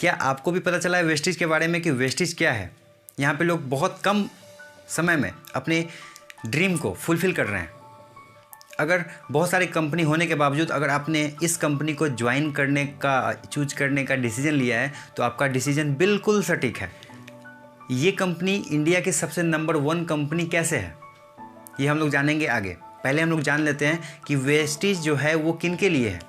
क्या आपको भी पता चला है वेस्टेज के बारे में कि वेस्टेज क्या है? यहाँ पे लोग बहुत कम समय में अपने ड्रीम को फुलफ़िल कर रहे हैं। अगर बहुत सारी कंपनी होने के बावजूद अगर आपने इस कंपनी को ज्वाइन करने का, चूज करने का डिसीजन लिया है तो आपका डिसीजन बिल्कुल सटीक है। ये कंपनी इंडिया की सबसे नंबर 1 कंपनी कैसे है ये हम लोग जानेंगे आगे। पहले हम लोग जान लेते हैं कि वेस्टेज जो है वो किन के लिए है।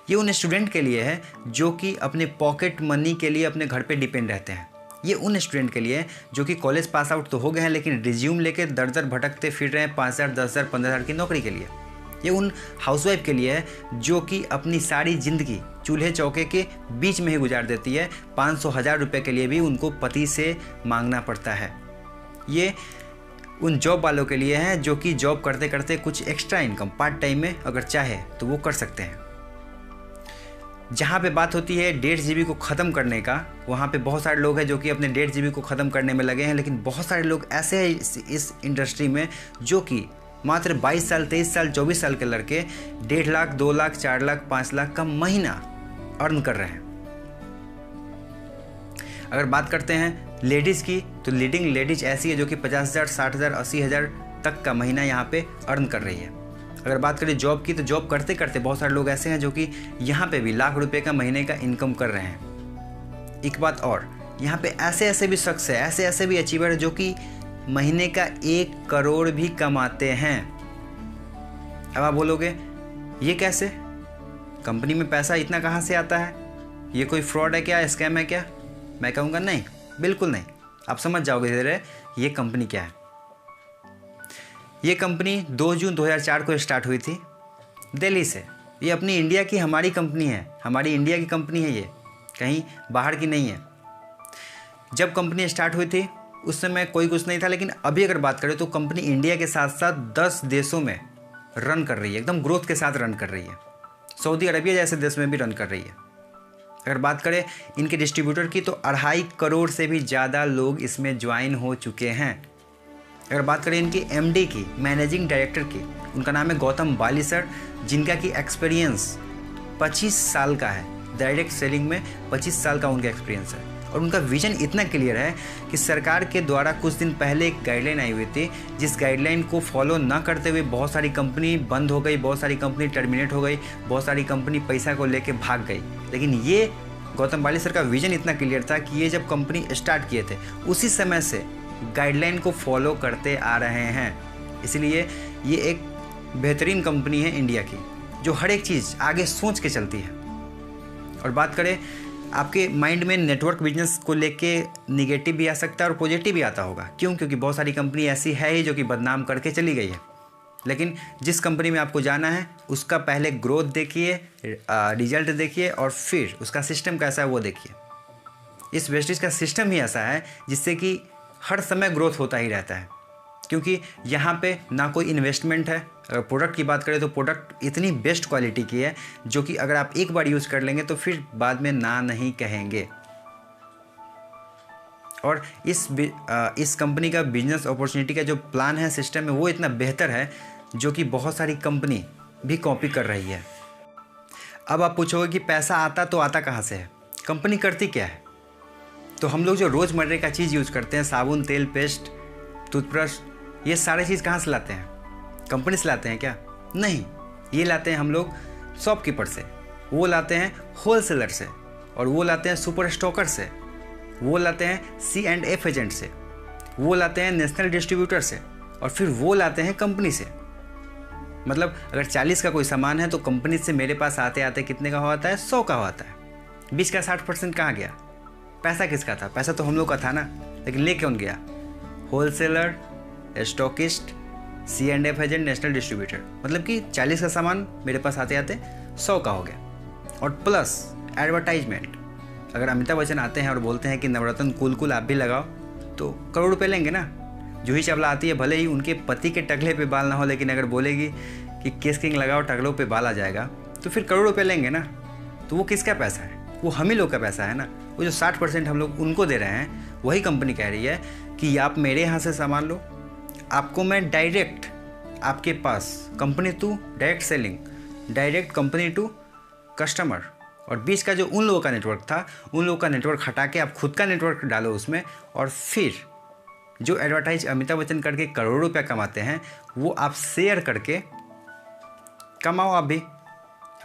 ये उन स्टूडेंट के लिए है जो कि अपने पॉकेट मनी के लिए अपने घर पे डिपेंड रहते हैं। ये उन स्टूडेंट के लिए है जो कि कॉलेज पास आउट तो हो गए हैं लेकिन रिज्यूम लेके दर दर भटकते फिर रहे हैं 5,000, 10,000, 15,000 की नौकरी के लिए। ये उन हाउसवाइफ के लिए है जो कि अपनी सारी ज़िंदगी चूल्हे चौके के बीच में ही गुजार देती है। 500,000 रुपये के लिए भी उनको पति से मांगना पड़ता है। ये उन जॉब वालों के लिए है जो कि जॉब करते करते कुछ एक्स्ट्रा इनकम पार्ट टाइम में अगर चाहे तो वो कर सकते हैं। जहाँ पे बात होती है 1.5 GB को ख़त्म करने का, वहाँ पे बहुत सारे लोग हैं जो कि अपने 1.5 GB को ख़त्म करने में लगे हैं। लेकिन बहुत सारे लोग ऐसे हैं इस इंडस्ट्री में जो कि मात्र 22 साल, 23 साल, 24 साल के लड़के 1.5 लाख, 2 लाख, 4 लाख, 5 लाख का महीना अर्न कर रहे हैं। अगर बात करते हैं लेडीज़ की तो लीडिंग लेडीज ऐसी है जो कि 50,000, 60,000, 80,000 तक का महीना यहाँ पे अर्न कर रही है। अगर बात करें जॉब की तो जॉब करते करते बहुत सारे लोग ऐसे हैं जो कि यहाँ पे भी लाख रुपए का महीने का इनकम कर रहे हैं। एक बात और, यहाँ पे ऐसे ऐसे भी शख्स है, ऐसे ऐसे भी अचीवर है जो कि महीने का 1 करोड़ भी कमाते हैं। अब आप बोलोगे ये कैसे? कंपनी में पैसा इतना कहाँ से आता है? ये कोई फ्रॉड है क्या, स्कैम है क्या? मैं कहूँगा नहीं, बिल्कुल नहीं। आप समझ जाओगे धीरे ये कंपनी क्या है। ये कंपनी 2 जून 2004 को स्टार्ट हुई थी दिल्ली से। ये अपनी इंडिया की हमारी कंपनी है, हमारी इंडिया की कंपनी है, ये कहीं बाहर की नहीं है। जब कंपनी स्टार्ट हुई थी उस समय कोई कुछ नहीं था, लेकिन अभी अगर बात करें तो कंपनी इंडिया के साथ साथ 10 देशों में रन कर रही है, एकदम ग्रोथ के साथ रन कर रही है। सऊदी अरबिया जैसे देश में भी रन कर रही है। अगर बात करें इनके डिस्ट्रीब्यूटर की तो 2.5 करोड़ से भी ज़्यादा लोग इसमें ज्वाइन हो चुके हैं। अगर बात करें इनकी MD की, मैनेजिंग डायरेक्टर की, उनका नाम है गौतम बाली सर, जिनका की एक्सपीरियंस 25 साल का है। डायरेक्ट सेलिंग में 25 साल का उनका एक्सपीरियंस है और उनका विजन इतना क्लियर है कि सरकार के द्वारा कुछ दिन पहले एक गाइडलाइन आई हुई थी, जिस गाइडलाइन को फॉलो ना करते हुए बहुत सारी कंपनी बंद हो गई, बहुत सारी कंपनी टर्मिनेट हो गई, बहुत सारी कंपनी पैसा को लेके भाग गई। लेकिन ये गौतम बाली सर का विजन इतना क्लियर था कि ये जब कंपनी स्टार्ट किए थे उसी समय से गाइडलाइन को फॉलो करते आ रहे हैं। इसलिए ये एक बेहतरीन कंपनी है इंडिया की जो हर एक चीज़ आगे सोच के चलती है। और बात करें आपके माइंड में नेटवर्क बिजनेस को लेके निगेटिव भी आ सकता है और पॉजिटिव भी आता होगा। क्यों? क्योंकि बहुत सारी कंपनी ऐसी है ही जो कि बदनाम करके चली गई है। लेकिन जिस कंपनी में आपको जाना है उसका पहले ग्रोथ देखिए, रिजल्ट देखिए और फिर उसका सिस्टम कैसा है वो देखिए। इस वेस्टेज का सिस्टम ही ऐसा है जिससे कि हर समय ग्रोथ होता ही रहता है, क्योंकि यहाँ पे ना कोई इन्वेस्टमेंट है। अगर प्रोडक्ट की बात करें तो प्रोडक्ट इतनी बेस्ट क्वालिटी की है जो कि अगर आप एक बार यूज़ कर लेंगे तो फिर बाद में ना नहीं कहेंगे। और इस कंपनी का बिजनेस अपॉर्चुनिटी का जो प्लान है, सिस्टम है, वो इतना बेहतर है जो कि बहुत सारी कंपनी भी कॉपी कर रही है। अब आप पूछोगे कि पैसा आता तो आता कहाँ से है, कंपनी करती क्या है? तो हम लोग जो रोज़मर्रे का चीज़ यूज़ करते हैं, साबुन, तेल, पेस्ट, टूथब्रश, ये सारे चीज़ कहाँ से लाते हैं? कंपनी से लाते हैं क्या? नहीं, ये लाते हैं हम लोग शॉपकीपर से, वो लाते हैं होलसेलर से, और वो लाते हैं सुपर स्टॉकर से, वो लाते हैं C&F एजेंट से, वो लाते हैं नेशनल डिस्ट्रीब्यूटर से, और फिर वो लाते हैं कंपनी से। मतलब अगर 40 का कोई सामान है तो कंपनी से मेरे पास आते आते कितने का होता है? 100 का होता है। 20 का 60% कहाँ गया? पैसा किसका था? पैसा तो हम लोग का था ना, लेकिन ले कौन गया? Wholesaler, stockist, C&F agent, national distributor. मतलब कि 40 का सामान मेरे पास आते आते 100 का हो गया। और प्लस एडवर्टाइजमेंट, अगर अमिताभ बच्चन आते हैं और बोलते हैं कि नवरत्न कूल आप भी लगाओ तो करोड़ रुपए लेंगे ना। जूही चावला आती है, भले ही उनके पति के टकले पे बाल ना हो, लेकिन अगर बोलेगी कि केस किंग लगाओ टकलों पे बाल आ जाएगा तो फिर करोड़ रुपए लेंगे ना। तो वो किसका पैसा है? वो हम ही लोग का पैसा है ना। वो जो 60% हम लोग उनको दे रहे हैं, वही कंपनी कह रही है कि आप मेरे यहाँ से सामान लो, आपको मैं डायरेक्ट आपके पास, company to direct selling, direct company to customer, और बीच का जो उन लोगों का नेटवर्क था, उन लोगों का नेटवर्क हटा के आप खुद का नेटवर्क डालो उसमें, और फिर जो एडवर्टाइज अमिताभ बच्चन करके करोड़ों रुपया कमाते हैं वो आप शेयर करके कमाओ आप भी।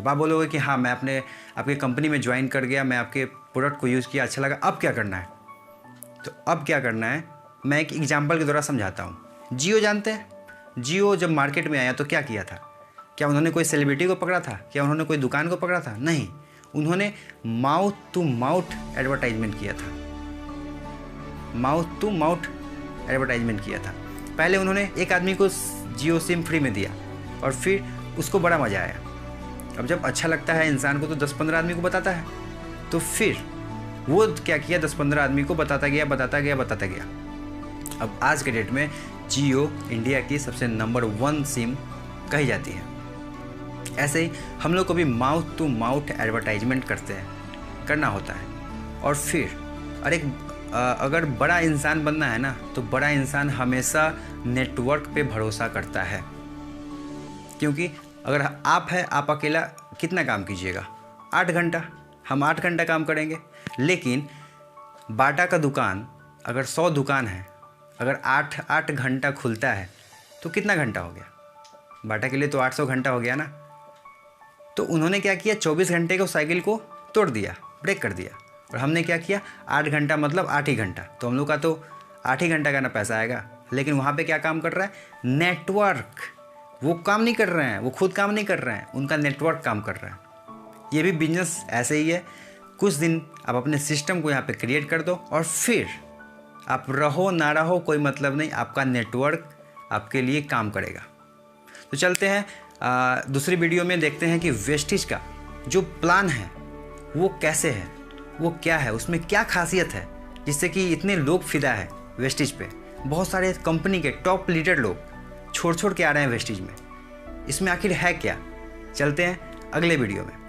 अब आप बोलोगे कि हाँ मैं आपके कंपनी में ज्वाइन कर गया, मैं आपके प्रोडक्ट को यूज़ किया, अच्छा लगा, अब क्या करना है? तो अब क्या करना है मैं एक एग्जाम्पल के द्वारा समझाता हूँ। जियो जानते हैं? जियो जब मार्केट में आया तो क्या किया था? क्या उन्होंने कोई सेलिब्रिटी को पकड़ा था? क्या उन्होंने कोई दुकान को पकड़ा था? नहीं, उन्होंने माउथ टू माउथ एडवर्टाइजमेंट किया था। माउथ टू माउथ एडवर्टाइजमेंट किया था। पहले उन्होंने एक आदमी को जियो सिम फ्री में दिया और फिर उसको बड़ा मज़ा आया। अब जब अच्छा लगता है इंसान को तो 10-15 आदमी को बताता है, तो फिर वो क्या किया, 10-15 आदमी को बताता गया। अब आज के डेट में जियो इंडिया की सबसे नंबर 1 सिम कही जाती है। ऐसे ही हम लोग को भी माउथ टू माउथ एडवर्टाइजमेंट करना होता है। और फिर अगर बड़ा इंसान बनना है ना, तो बड़ा इंसान हमेशा नेटवर्क पे भरोसा करता है। क्योंकि अगर आप अकेला कितना काम कीजिएगा? 8 घंटा। हम 8 घंटा काम करेंगे, लेकिन बाटा का दुकान अगर 100 दुकान है, अगर 8 घंटा खुलता है तो कितना घंटा हो गया? बाटा के लिए तो 800 घंटा हो गया ना। तो उन्होंने क्या किया, 24 घंटे को साइकिल को तोड़ दिया, ब्रेक कर दिया। और हमने क्या किया, 8 घंटा मतलब 8 ही घंटा। तो हम लोग का तो 8 ही घंटा का ना पैसा आएगा। लेकिन वहाँ पे क्या काम कर रहा है? नेटवर्क। वो काम नहीं कर रहे हैं, वो खुद काम नहीं कर रहे हैं, उनका नेटवर्क काम कर रहा है। ये भी बिजनेस ऐसे ही है। कुछ दिन आप अपने सिस्टम को यहाँ पे क्रिएट कर दो और फिर आप रहो ना रहो कोई मतलब नहीं, आपका नेटवर्क आपके लिए काम करेगा। तो चलते हैं दूसरी वीडियो में, देखते हैं कि वेस्टिज का जो प्लान है वो कैसे है, वो क्या है, उसमें क्या खासियत है जिससे कि इतने लोग फिदा है वेस्टिज पे। बहुत सारे कंपनी के टॉप लीडर लोग छोड़ के आ रहे हैं वेस्टिज में। इसमें आखिर है क्या? चलते हैं अगले वीडियो में।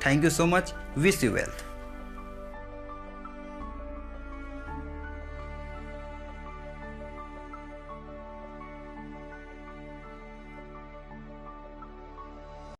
Thank you so much. Wish you wealth.